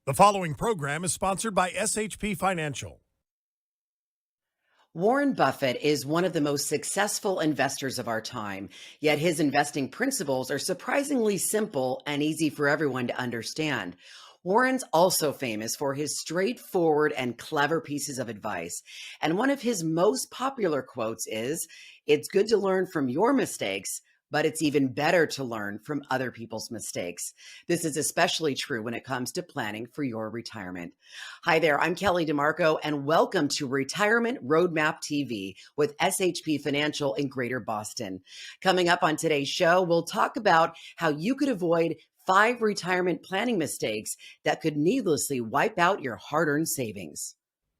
The following program is sponsored by SHP Financial. Warren Buffett is one of the most successful investors of our time, yet his investing principles are surprisingly simple and easy for everyone to understand. Warren's also famous for his straightforward and clever pieces of advice. And one of his most popular quotes is, "It's good to learn from your mistakes, but it's even better to learn from other people's mistakes." This is especially true when it comes to planning for your retirement. Hi there, I'm Kelly DeMarco, and welcome to Retirement Roadmap TV with SHP Financial in Greater Boston. Coming up on today's show, we'll talk about how you could avoid 5 retirement planning mistakes that could needlessly wipe out your hard-earned savings.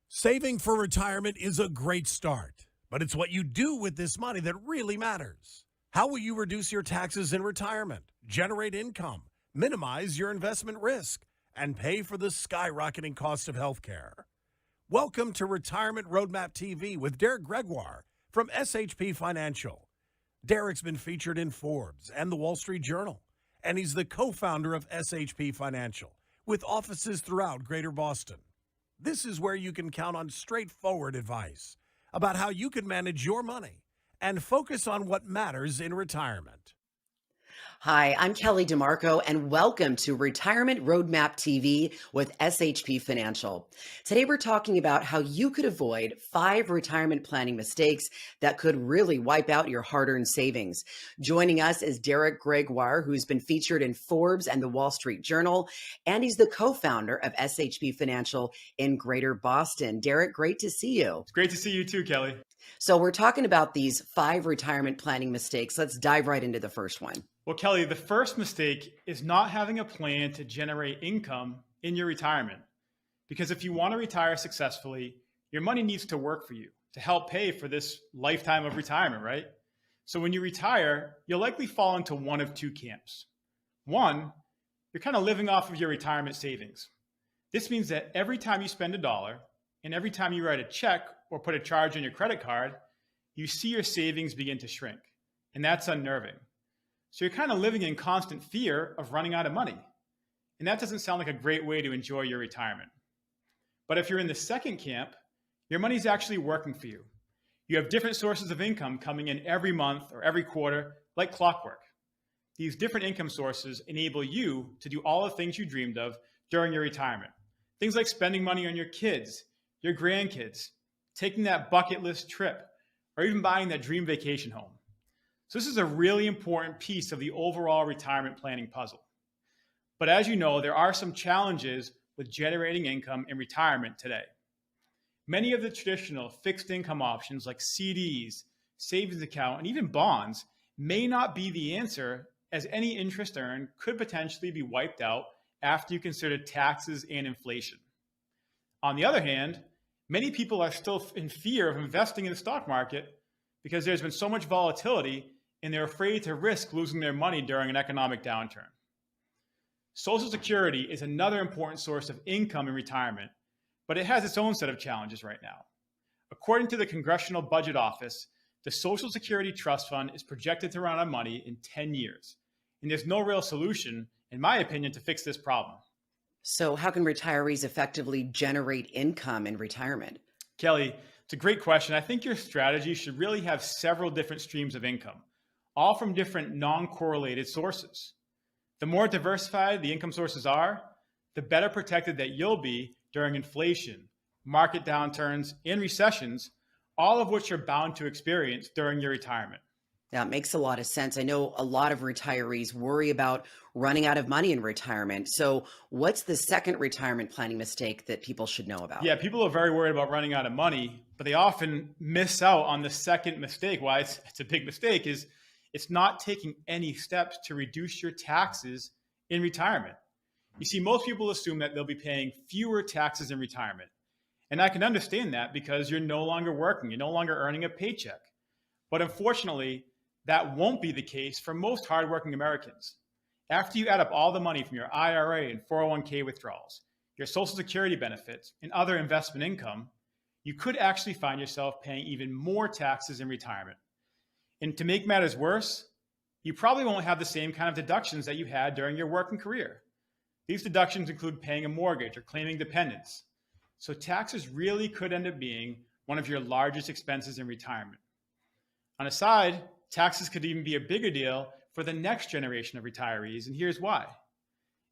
Saving for retirement is a great start, but it's what you do with this money that really matters. How will you reduce your taxes in retirement, generate income, minimize your investment risk, and pay for the skyrocketing cost of healthcare? Welcome to Retirement Roadmap TV with Derek Gregoire from SHP Financial. Derek's been featured in Forbes and the Wall Street Journal, and he's the co-founder of SHP Financial with offices throughout Greater Boston. This is where you can count on straightforward advice about how you can manage your money and focus on what matters in retirement. Hi, I'm Kelly DeMarco, and welcome to Retirement Roadmap TV with SHP Financial. Today, we're talking about how you could avoid 5 retirement planning mistakes that could really wipe out your hard-earned savings. Joining us is Derek Gregoire, who's been featured in Forbes and the Wall Street Journal, and he's the co-founder of SHP Financial in Greater Boston. Derek, great to see you. It's great to see you too, Kelly. So we're talking about these 5 retirement planning mistakes. Let's dive right into the first one. Well, Kelly, the first mistake is not having a plan to generate income in your retirement. Because if you want to retire successfully, your money needs to work for you to help pay for this lifetime of retirement, right? So when you retire, you'll likely fall into one of 2 camps. One, you're kind of living off of your retirement savings. This means that every time you spend $1 and every time you write a check or put a charge on your credit card, you see your savings begin to shrink. And that's unnerving. So you're kind of living in constant fear of running out of money. And that doesn't sound like a great way to enjoy your retirement. But if you're in the second camp, your money's actually working for you. You have different sources of income coming in every month or every quarter, like clockwork. These different income sources enable you to do all the things you dreamed of during your retirement. Things like spending money on your kids, your grandkids, taking that bucket list trip, or even buying that dream vacation home. So this is a really important piece of the overall retirement planning puzzle. But as you know, there are some challenges with generating income in retirement today. Many of the traditional fixed income options like CDs, savings account, and even bonds may not be the answer, as any interest earned could potentially be wiped out after you consider taxes and inflation. On the other hand, many people are still in fear of investing in the stock market because there's been so much volatility and they're afraid to risk losing their money during an economic downturn. Social Security is another important source of income in retirement, but it has its own set of challenges right now. According to the Congressional Budget Office, the Social Security Trust Fund is projected to run out of money in 10 years. And there's no real solution, in my opinion, to fix this problem. So how can retirees effectively generate income in retirement? Kelly, it's a great question. I think your strategy should really have several different streams of income, all from different non-correlated sources. The more diversified the income sources are, the better protected that you'll be during inflation, market downturns, and recessions, all of which you're bound to experience during your retirement. That makes a lot of sense. I know a lot of retirees worry about running out of money in retirement. So what's the second retirement planning mistake that people should know about? Yeah, people are very worried about running out of money, but they often miss out on the second mistake. Why it's a big mistake is it's not taking any steps to reduce your taxes in retirement. You see, most people assume that they'll be paying fewer taxes in retirement. And I can understand that because you're no longer working, you're no longer earning a paycheck. But unfortunately, that won't be the case for most hardworking Americans. After you add up all the money from your IRA and 401k withdrawals, your Social Security benefits, and other investment income, you could actually find yourself paying even more taxes in retirement. And to make matters worse, you probably won't have the same kind of deductions that you had during your working career. These deductions include paying a mortgage or claiming dependents. So taxes really could end up being one of your largest expenses in retirement. On a side, taxes could even be a bigger deal for the next generation of retirees, and here's why.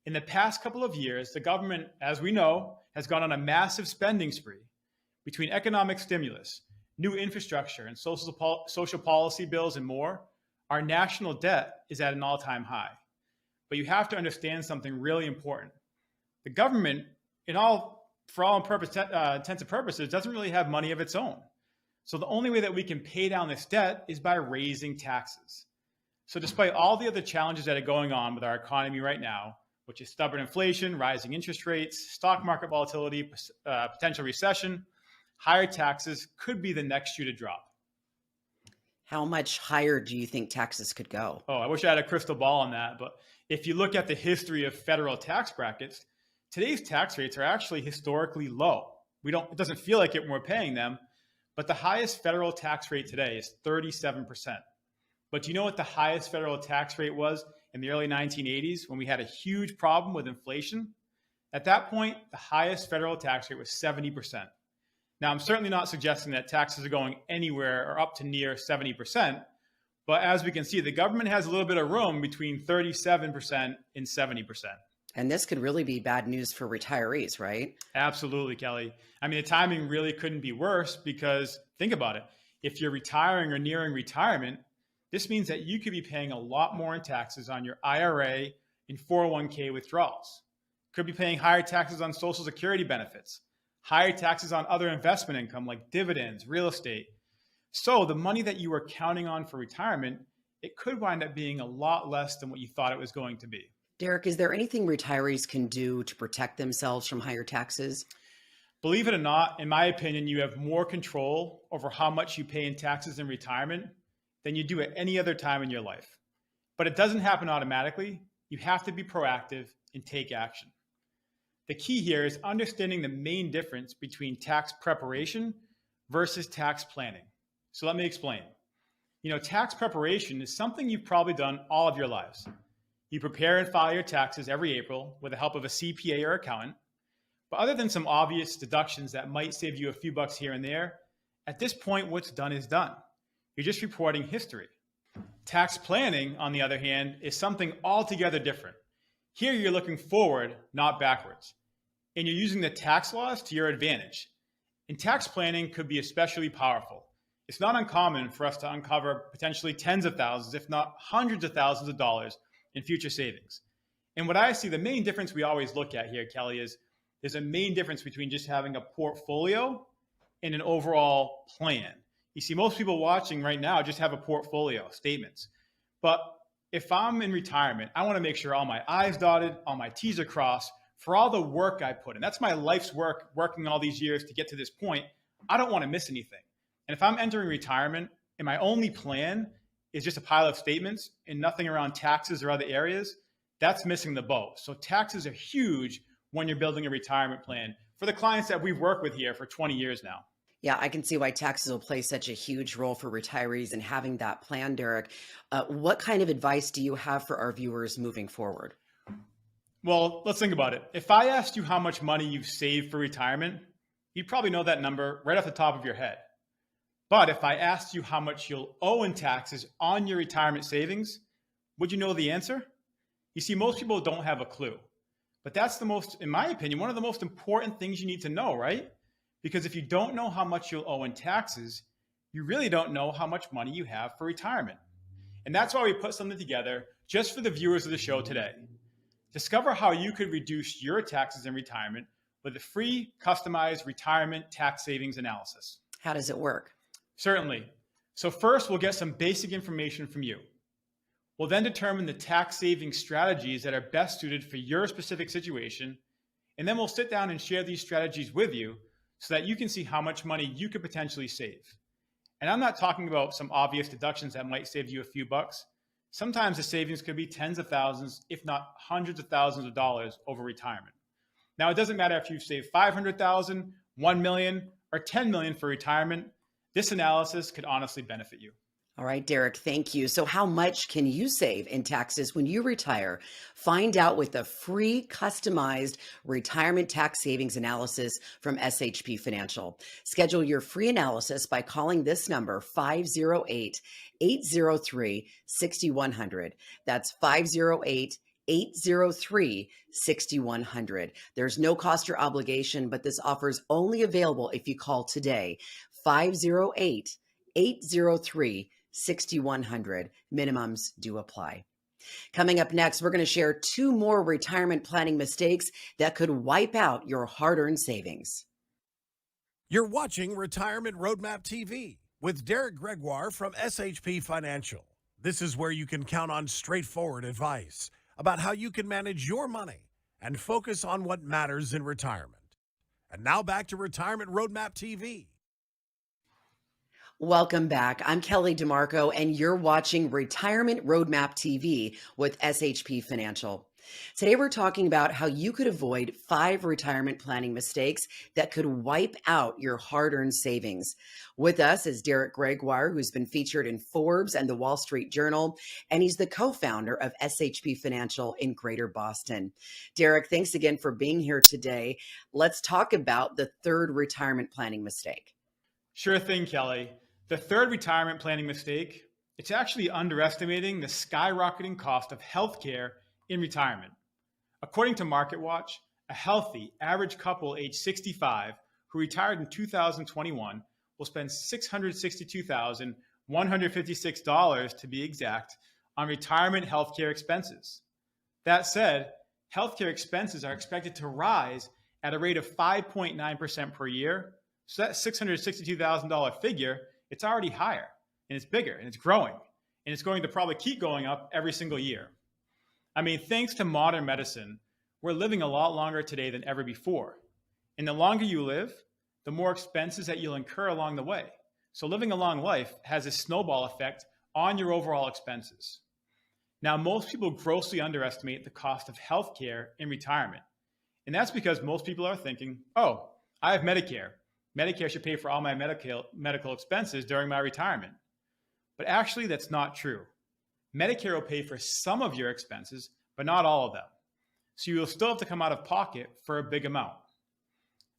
In the past couple of years, the government, as we know, has gone on a massive spending spree. Between economic stimulus, new infrastructure, and social policy bills and more, our national debt is at an all-time high. But you have to understand something really important. The government, for all intents and purposes, doesn't really have money of its own. So the only way that we can pay down this debt is by raising taxes. So despite all the other challenges that are going on with our economy right now, which is stubborn inflation, rising interest rates, stock market volatility, potential recession, higher taxes could be the next shoe to drop. How much higher do you think taxes could go? Oh, I wish I had a crystal ball on that. But if you look at the history of federal tax brackets, today's tax rates are actually historically low. It doesn't feel like it when we're paying them, but the highest federal tax rate today is 37%. But do you know what the highest federal tax rate was in the early 1980s when we had a huge problem with inflation? At that point, the highest federal tax rate was 70%. Now, I'm certainly not suggesting that taxes are going anywhere or up to near 70%, but as we can see, the government has a little bit of room between 37% and 70%. And this could really be bad news for retirees, right? Absolutely, Kelly. I mean, the timing really couldn't be worse because think about it. If you're retiring or nearing retirement, this means that you could be paying a lot more in taxes on your IRA and 401k withdrawals. Could be paying higher taxes on Social Security benefits, higher taxes on other investment income like dividends, real estate. So the money that you were counting on for retirement, it could wind up being a lot less than what you thought it was going to be. Derek, is there anything retirees can do to protect themselves from higher taxes? Believe it or not, in my opinion, you have more control over how much you pay in taxes in retirement than you do at any other time in your life. But it doesn't happen automatically. You have to be proactive and take action. The key here is understanding the main difference between tax preparation versus tax planning. So let me explain. Tax preparation is something you've probably done all of your lives. You prepare and file your taxes every April with the help of a CPA or accountant. But other than some obvious deductions that might save you a few bucks here and there, at this point, what's done is done. You're just reporting history. Tax planning, on the other hand, is something altogether different. Here you're looking forward, not backwards. And you're using the tax laws to your advantage. And tax planning could be especially powerful. It's not uncommon for us to uncover potentially tens of thousands, if not hundreds of thousands of dollars in future savings. And what I see, the main difference we always look at here, Kelly, is there's a main difference between just having a portfolio and an overall plan. You see, most people watching right now just have a portfolio, statements. But if I'm in retirement, I want to make sure all my I's dotted, all my T's are crossed for all the work I put in. That's my life's work, working all these years to get to this point. I don't want to miss anything. And if I'm entering retirement and my only plan is just a pile of statements and nothing around taxes or other areas, that's missing the boat. So taxes are huge when you're building a retirement plan for the clients that we've worked with here for 20 years now. Yeah, I can see why taxes will play such a huge role for retirees and having that plan, Derek. What kind of advice do you have for our viewers moving forward? Well, let's think about it. If I asked you how much money you've saved for retirement, you'd probably know that number right off the top of your head. But if I asked you how much you'll owe in taxes on your retirement savings, would you know the answer? You see, most people don't have a clue. But that's in my opinion, one of the most important things you need to know, right? Because if you don't know how much you'll owe in taxes, you really don't know how much money you have for retirement. And that's why we put something together just for the viewers of the show today. Discover how you could reduce your taxes in retirement with a free, customized retirement tax savings analysis. How does it work? Certainly. So first, we'll get some basic information from you. We'll then determine the tax saving strategies that are best suited for your specific situation. And then we'll sit down and share these strategies with you so that you can see how much money you could potentially save. And I'm not talking about some obvious deductions that might save you a few bucks. Sometimes the savings could be tens of thousands, if not hundreds of thousands of dollars over retirement. Now, it doesn't matter if you've saved $500,000, $1 million, or $10 million for retirement. This analysis could honestly benefit you. All right, Derek, thank you. So, how much can you save in taxes when you retire? Find out with a free customized retirement tax savings analysis from SHP Financial. Schedule your free analysis by calling this number 508-803 6100. That's 508-803 6100. There's no cost or obligation, but this offer is only available if you call today. 508-803 6100. Minimums do apply. Coming up next, we're going to share two more retirement planning mistakes that could wipe out your hard earned savings. You're watching Retirement Roadmap TV with Derek Gregoire from SHP Financial. This is where you can count on straightforward advice about how you can manage your money and focus on what matters in retirement. And now back to Retirement Roadmap TV. Welcome back. I'm Kelly DeMarco, and you're watching Retirement Roadmap TV with SHP Financial. Today, we're talking about how you could avoid 5 retirement planning mistakes that could wipe out your hard-earned savings. With us is Derek Gregoire, who's been featured in Forbes and the Wall Street Journal, and he's the co-founder of SHP Financial in Greater Boston. Derek, thanks again for being here today. Let's talk about the third retirement planning mistake. Sure thing, Kelly. The third retirement planning mistake, it's actually underestimating the skyrocketing cost of healthcare in retirement. According to MarketWatch, a healthy average couple age 65 who retired in 2021 will spend $662,156 to be exact on retirement healthcare expenses. That said, healthcare expenses are expected to rise at a rate of 5.9% per year. So that $662,000 figure, it's already higher and it's bigger and it's growing and it's going to probably keep going up every single year. I mean, thanks to modern medicine, we're living a lot longer today than ever before. And the longer you live, the more expenses that you'll incur along the way. So living a long life has a snowball effect on your overall expenses. Now, most people grossly underestimate the cost of healthcare in retirement. And that's because most people are thinking, oh, I have Medicare. Medicare should pay for all my medical expenses during my retirement. But actually, that's not true. Medicare will pay for some of your expenses, but not all of them. So you will still have to come out of pocket for a big amount.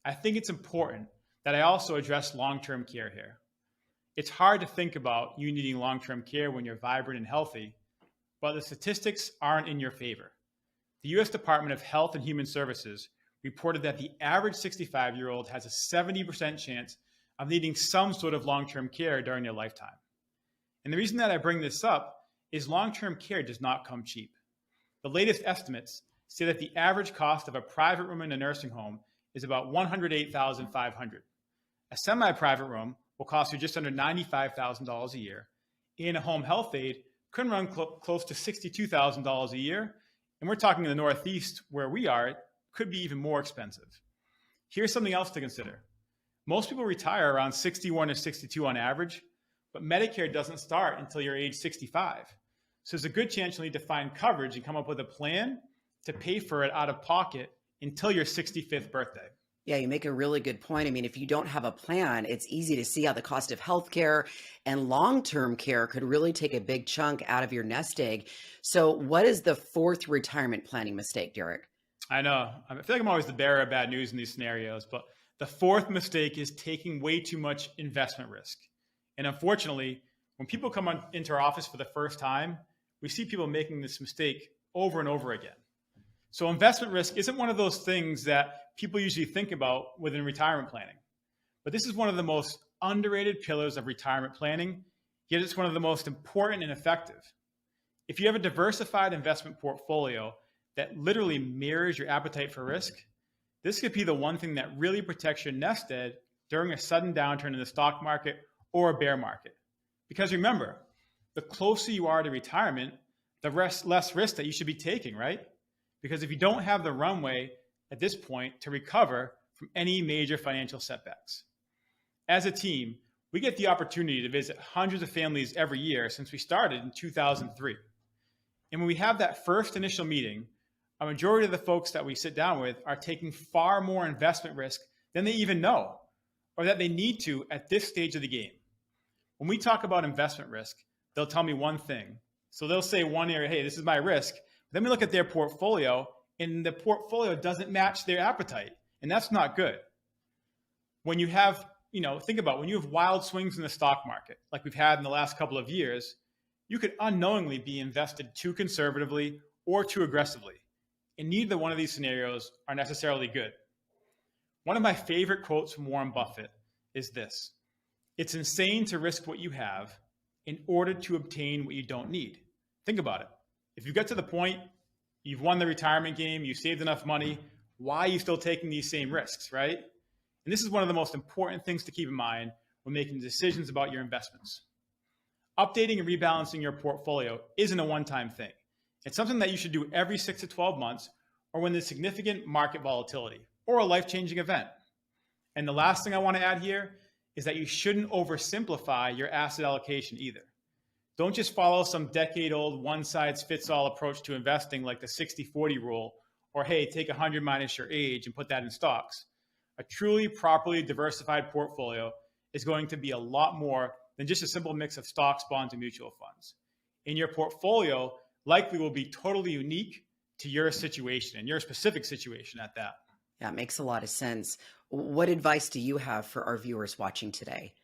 I think it's important that I also address long-term care here. It's hard to think about you needing long-term care when you're vibrant and healthy, but the statistics aren't in your favor. The U.S. Department of Health and Human Services reported that the average 65-year-old has a 70% chance of needing some sort of long-term care during their lifetime. And the reason that I bring this up is long-term care does not come cheap. The latest estimates say that the average cost of a private room in a nursing home is about $108,500. A semi-private room will cost you just under $95,000 a year. And a home health aide could run close to $62,000 a year. And we're talking in the Northeast where we are, could be even more expensive. Here's something else to consider. Most people retire around 61 or 62 on average, but Medicare doesn't start until you're age 65. So there's a good chance you'll need to find coverage and come up with a plan to pay for it out of pocket until your 65th birthday. Yeah, you make a really good point. I mean, if you don't have a plan, it's easy to see how the cost of healthcare and long-term care could really take a big chunk out of your nest egg. So what is the fourth retirement planning mistake, Derek? I know. I feel like I'm always the bearer of bad news in these scenarios, but the fourth mistake is taking way too much investment risk. And unfortunately, when people come into our office for the first time, we see people making this mistake over and over again. So investment risk isn't one of those things that people usually think about within retirement planning. But this is one of the most underrated pillars of retirement planning, yet it's one of the most important and effective. If you have a diversified investment portfolio that literally mirrors your appetite for risk, this could be the one thing that really protects your nest egg during a sudden downturn in the stock market or a bear market. Because remember, the closer you are to retirement, the less risk that you should be taking, right? Because if you don't have the runway at this point to recover from any major financial setbacks. As a team, we get the opportunity to visit hundreds of families every year since we started in 2003. And when we have that first initial meeting, a majority of the folks that we sit down with are taking far more investment risk than they even know or that they need to at this stage of the game. When we talk about investment risk, they'll tell me one thing. So they'll say one area, hey, this is my risk. Then we look at their portfolio, and the portfolio doesn't match their appetite. And that's not good. When you have, think about when you have wild swings in the stock market, like we've had in the last couple of years, you could unknowingly be invested too conservatively or too aggressively. And neither one of these scenarios are necessarily good. One of my favorite quotes from Warren Buffett is this: "It's insane to risk what you have in order to obtain what you don't need." Think about it. If you get to the point, you've won the retirement game, you saved enough money, why are you still taking these same risks, right? And this is one of the most important things to keep in mind when making decisions about your investments. Updating and rebalancing your portfolio isn't a one-time thing. It's something that you should do every 6 to 12 months or when there's significant market volatility or a life-changing event. And the last thing I want to add here is that you shouldn't oversimplify your asset allocation either. Don't just follow some decade-old one-size-fits-all approach to investing like the 60-40 rule, or hey, take 100 minus your age and put that in stocks. A truly properly diversified portfolio is going to be a lot more than just a simple mix of stocks, bonds, and mutual funds. And your portfolio likely will be totally unique to your situation and your specific situation at that. Yeah, it makes a lot of sense. What advice do you have for our viewers watching today?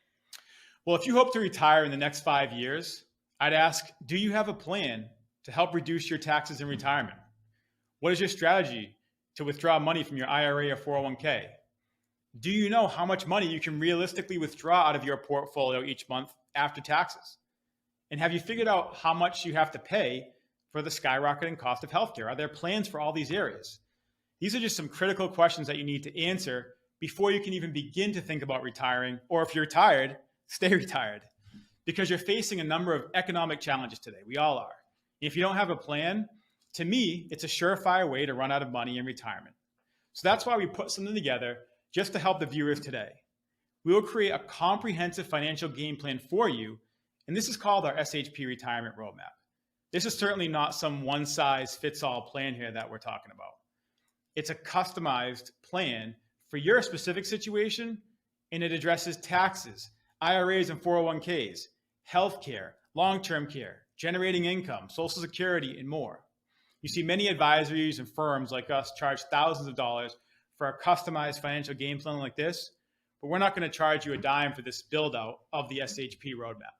Well, if you hope to retire in the next 5 years, I'd ask, do you have a plan to help reduce your taxes in retirement? What is your strategy to withdraw money from your IRA or 401k? Do you know how much money you can realistically withdraw out of your portfolio each month after taxes? And have you figured out how much you have to pay for the skyrocketing cost of healthcare? Are there plans for all these areas? These are just some critical questions that you need to answer before you can even begin to think about retiring, or if you're retired, stay retired, because you're facing a number of economic challenges today. We all are. If you don't have a plan, to me, it's a surefire way to run out of money in retirement. So that's why we put something together just to help the viewers today. We will create a comprehensive financial game plan for you, and this is called our SHP Retirement Roadmap. This is certainly not some one-size-fits-all plan here that we're talking about. It's a customized plan for your specific situation, and it addresses taxes, IRAs and 401ks, healthcare, long-term care, generating income, Social Security, and more. You see, many advisories and firms like us charge thousands of dollars for a customized financial game plan like this, but we're not going to charge you a dime for this build out of the SHP roadmap.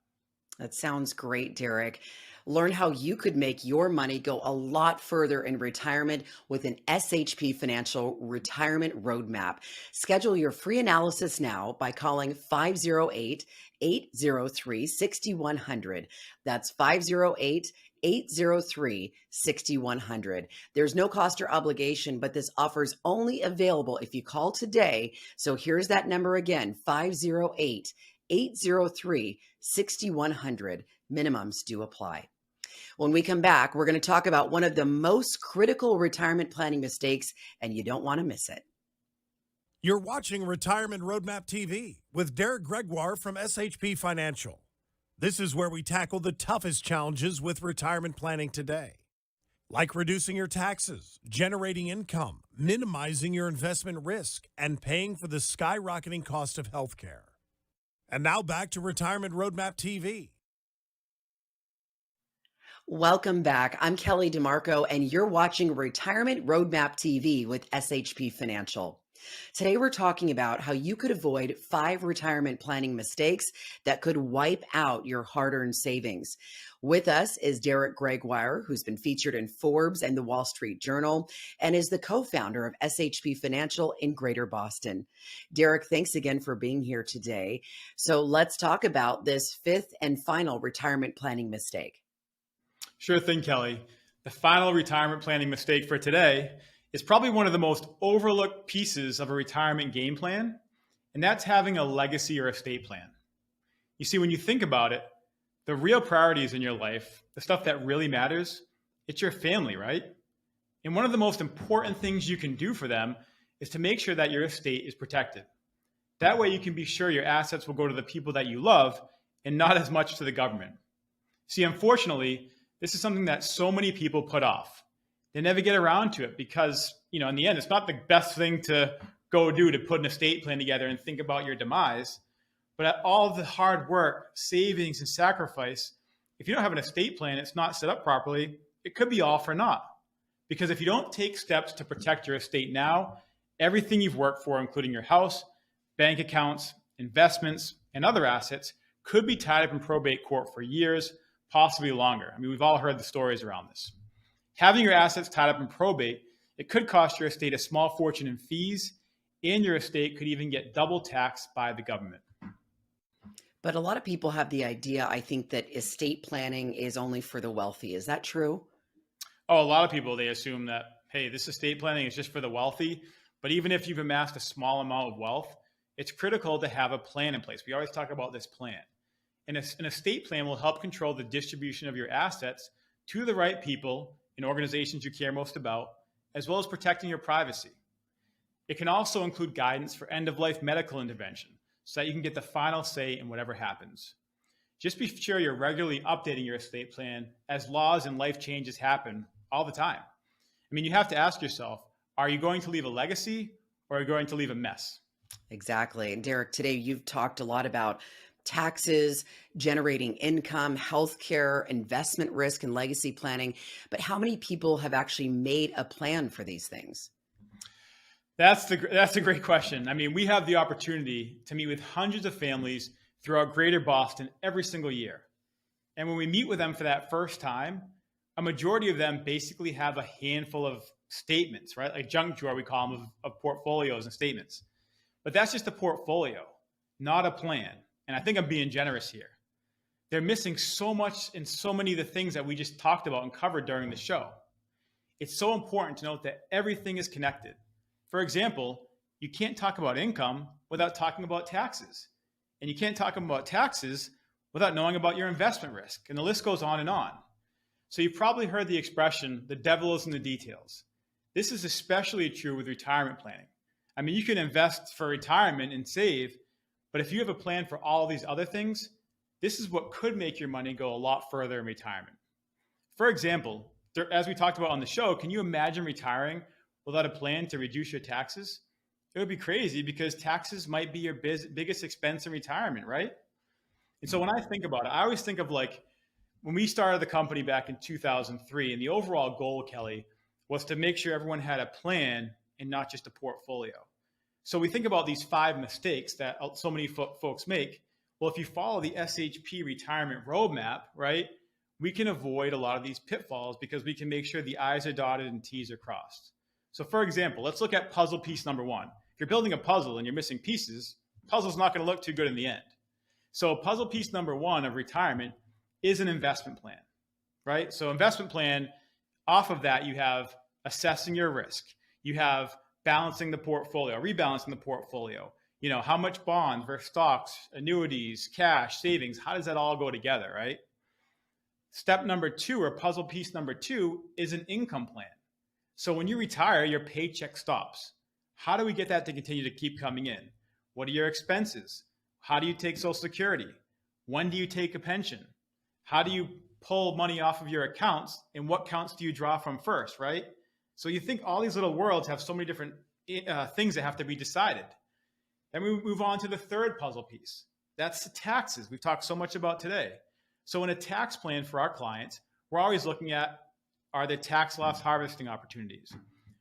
That sounds great, Derek. Learn how you could make your money go a lot further in retirement with an SHP Financial Retirement Roadmap. Schedule your free analysis now by calling 508-803-6100. That's 508-803-6100. There's no cost or obligation, but this offer is only available if you call today. So here's that number again, 508-803-6100. Minimums do apply. When we come back, we're going to talk about one of the most critical retirement planning mistakes, and you don't want to miss it. You're watching Retirement Roadmap TV with Derek Gregoire from SHP Financial. This is where we tackle the toughest challenges with retirement planning today, like reducing your taxes, generating income, minimizing your investment risk, and paying for the skyrocketing cost of healthcare. And now back to Retirement Roadmap TV. Welcome back. I'm Kelly DeMarco, and you're watching Retirement Roadmap TV with SHP Financial. Today, we're talking about how you could avoid 5 retirement planning mistakes that could wipe out your hard-earned savings. With us is Derek Gregoire, who's been featured in Forbes and the Wall Street Journal, and is the co-founder of SHP Financial in Greater Boston. Derek, thanks again for being here today. So let's talk about this 5th and final retirement planning mistake. Sure thing, Kelly. The final retirement planning mistake for today is probably one of the most overlooked pieces of a retirement game plan, and that's having a legacy or estate plan. You see, when you think about it, the real priorities in your life, the stuff that really matters, it's your family, right? And one of the most important things you can do for them is to make sure that your estate is protected. That way you can be sure your assets will go to the people that you love and not as much to the government. See, unfortunately, this is something that so many people put off. They never get around to it because, in the end, it's not the best thing to go do to put an estate plan together and think about your demise. But all the hard work, savings, and sacrifice If you don't have an estate plan, it's not set up properly, it could be all for naught. Because if you don't take steps to protect your estate now, everything you've worked for, including your house, bank accounts, investments, and other assets, could be tied up in probate court for years, possibly longer. I mean, we've all heard the stories around this. Having your assets tied up in probate, it could cost your estate a small fortune in fees, and your estate could even get double taxed by the government. But a lot of people have the idea, I think, that estate planning is only for the wealthy. Is that true? Oh, a lot of people, they assume that, hey, this estate planning is just for the wealthy. But even if you've amassed a small amount of wealth, it's critical to have a plan in place. We always talk about this plan. And an estate plan will help control the distribution of your assets to the right people and organizations you care most about, as well as protecting your privacy. It can also include guidance for end-of-life medical intervention so that you can get the final say in whatever happens. Just be sure you're regularly updating your estate plan as laws and life changes happen all the time. I mean, you have to ask yourself, are you going to leave a legacy or are you going to leave a mess? Exactly. And Derek, today you've talked a lot about taxes, generating income, healthcare, investment risk, and legacy planning. But how many people have actually made a plan for these things? That's a great question. I mean, we have the opportunity to meet with hundreds of families throughout Greater Boston every single year. And when we meet with them for that first time, a majority of them basically have a handful of statements, right? Like junk drawer, we call them, of portfolios and statements. But that's just a portfolio, not a plan. And I think I'm being generous here. They're missing so much in so many of the things that we just talked about and covered during the show. It's so important to note that everything is connected. For example, you can't talk about income without talking about taxes. And you can't talk about taxes without knowing about your investment risk. And the list goes on and on. So you've probably heard the expression, the devil is in the details. This is especially true with retirement planning. I mean, you can invest for retirement and save, but if you have a plan for all these other things, this is what could make your money go a lot further in retirement. For example, as we talked about on the show, can you imagine retiring without a plan to reduce your taxes? It would be crazy because taxes might be your biggest expense in retirement, right? And so when I think about it, I always think of like when we started the company back in 2003, and the overall goal, Kelly, was to make sure everyone had a plan and not just a portfolio. So we think about these 5 mistakes that so many folks make. Well, if you follow the SHP retirement roadmap, right, we can avoid a lot of these pitfalls because we can make sure the I's are dotted and T's are crossed. So for example, let's look at puzzle piece number 1. If you're building a puzzle and you're missing pieces, the puzzle's not going to look too good in the end. So puzzle piece number 1 of retirement is an investment plan, right? So investment plan, off of that, you have assessing your risk. You have balancing the portfolio, rebalancing the portfolio. You know, how much bonds versus stocks, annuities, cash, savings, how does that all go together, right? Step number 2, or puzzle piece number 2, is an income plan. So when you retire, your paycheck stops. How do we get that to continue to keep coming in? What are your expenses? How do you take Social Security? When do you take a pension? How do you pull money off of your accounts? And what accounts do you draw from first, right? So you think all these little worlds have so many different things that have to be decided. Then we move on to the third puzzle piece. That's the taxes we've talked so much about today. So in a tax plan for our clients, we're always looking at, are there tax loss harvesting opportunities?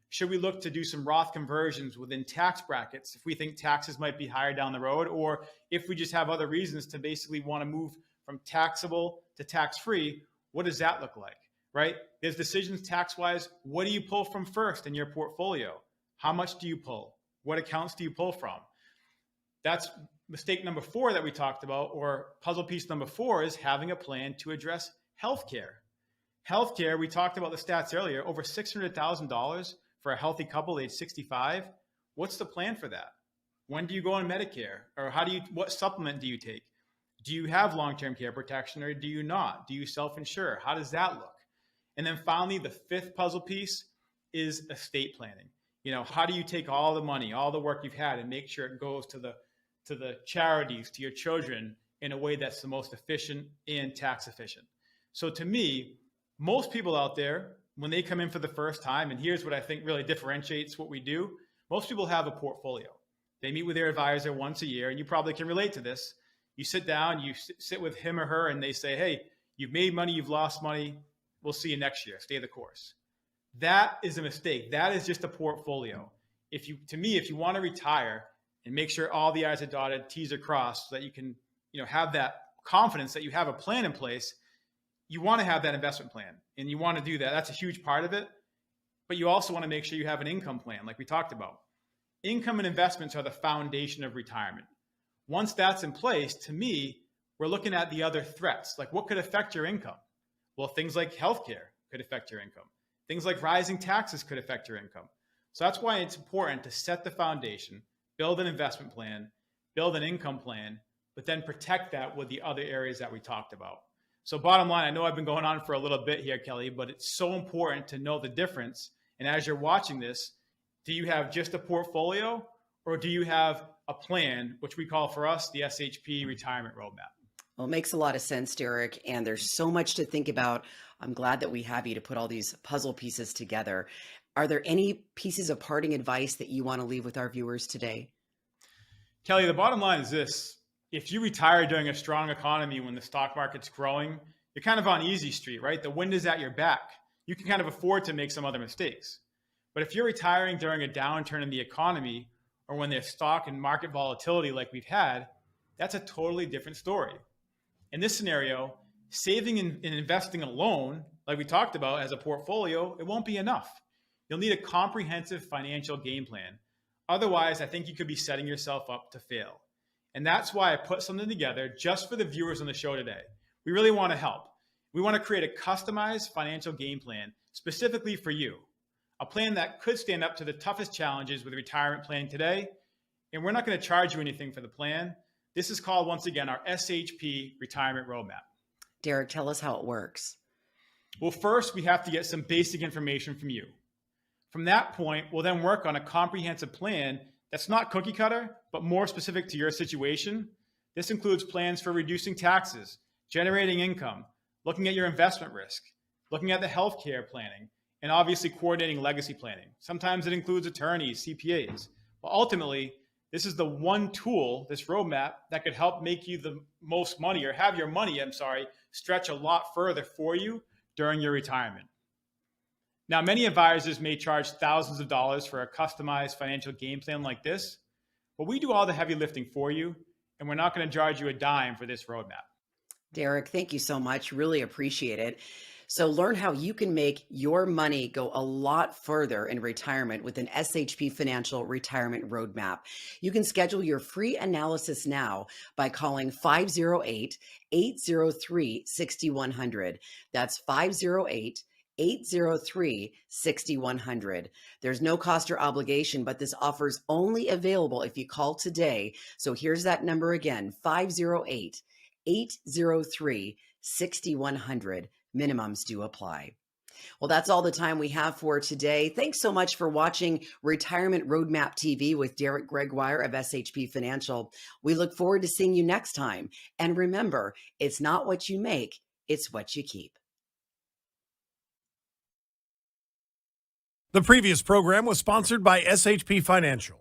Should we look to do some Roth conversions within tax brackets if we think taxes might be higher down the road, or if we just have other reasons to basically want to move from taxable to tax-free, what does that look like, right? There's decisions tax-wise. What do you pull from first in your portfolio? How much do you pull? What accounts do you pull from? That's mistake number 4 that we talked about, or puzzle piece number 4, is having a plan to address healthcare. Healthcare, we talked about the stats earlier, over $600,000 for a healthy couple age 65. What's the plan for that? When do you go on Medicare? Or what supplement do you take? Do you have long-term care protection or do you not? Do you self-insure? How does that look? And then finally, the 5th puzzle piece is estate planning. You know, how do you take all the money, all the work you've had, and make sure it goes to the charities, to your children, in a way that's the most efficient and tax efficient. So to me, most people out there, when they come in for the first time, and here's what I think really differentiates what we do, most people have a portfolio. They meet with their advisor once a year, and you probably can relate to this. You sit down, you sit with him or her, and they say, hey, You've made money, you've lost money. We'll see you next year. Stay the course. That is a mistake. That is just a portfolio. If you want to retire and make sure all the I's are dotted, T's are crossed, so that you can, have that confidence that you have a plan in place, you want to have that investment plan and you want to do that. That's a huge part of it. But you also want to make sure you have an income plan, like we talked about. Income and investments are the foundation of retirement. Once that's in place, to me, we're looking at the other threats. Like, what could affect your income? Well, things like healthcare could affect your income. Things like rising taxes could affect your income. So that's why it's important to set the foundation, build an investment plan, build an income plan, but then protect that with the other areas that we talked about. So bottom line, I know I've been going on for a little bit here, Kelly, but it's so important to know the difference. And as you're watching this, do you have just a portfolio or do you have a plan, which we call for us the SHP retirement roadmap? Well, it makes a lot of sense, Derek, and there's so much to think about. I'm glad that we have you to put all these puzzle pieces together. Are there any pieces of parting advice that you want to leave with our viewers today? Kelly, the bottom line is this. If you retire during a strong economy when the stock market's growing, you're kind of on easy street, right? The wind is at your back. You can kind of afford to make some other mistakes. But if you're retiring during a downturn in the economy or when there's stock and market volatility like we've had, that's a totally different story. In this scenario, saving and investing alone, like we talked about as a portfolio, it won't be enough. You'll need a comprehensive financial game plan. Otherwise, I think you could be setting yourself up to fail. And that's why I put something together just for the viewers on the show today. We really want to help. We want to create a customized financial game plan specifically for you. A plan that could stand up to the toughest challenges with retirement planning today. And we're not going to charge you anything for the plan. This is called, once again, our SHP retirement roadmap. Derek, tell us how it works. Well, first, we have to get some basic information from you. From that point, we'll then work on a comprehensive plan that's not cookie cutter, but more specific to your situation. This includes plans for reducing taxes, generating income, looking at your investment risk, looking at the healthcare planning, and obviously coordinating legacy planning. Sometimes it includes attorneys, CPAs. But ultimately, this is the one tool, this roadmap, that could help make you the most money, or have your money, stretch a lot further for you during your retirement. Now, many advisors may charge thousands of dollars for a customized financial game plan like this, but we do all the heavy lifting for you, and we're not going to charge you a dime for this roadmap. Derek, thank you so much. Really appreciate it. So learn how you can make your money go a lot further in retirement with an SHP Financial Retirement Roadmap. You can schedule your free analysis now by calling 508-803-6100. That's 508-803-6100. There's no cost or obligation, but this offer is only available if you call today. So here's that number again, 508-803-6100. Minimums do apply. Well, that's all the time we have for today. Thanks so much for watching Retirement Roadmap TV with Derek Gregoire of SHP Financial. We look forward to seeing you next time. And remember, it's not what you make, it's what you keep. The previous program was sponsored by SHP Financial.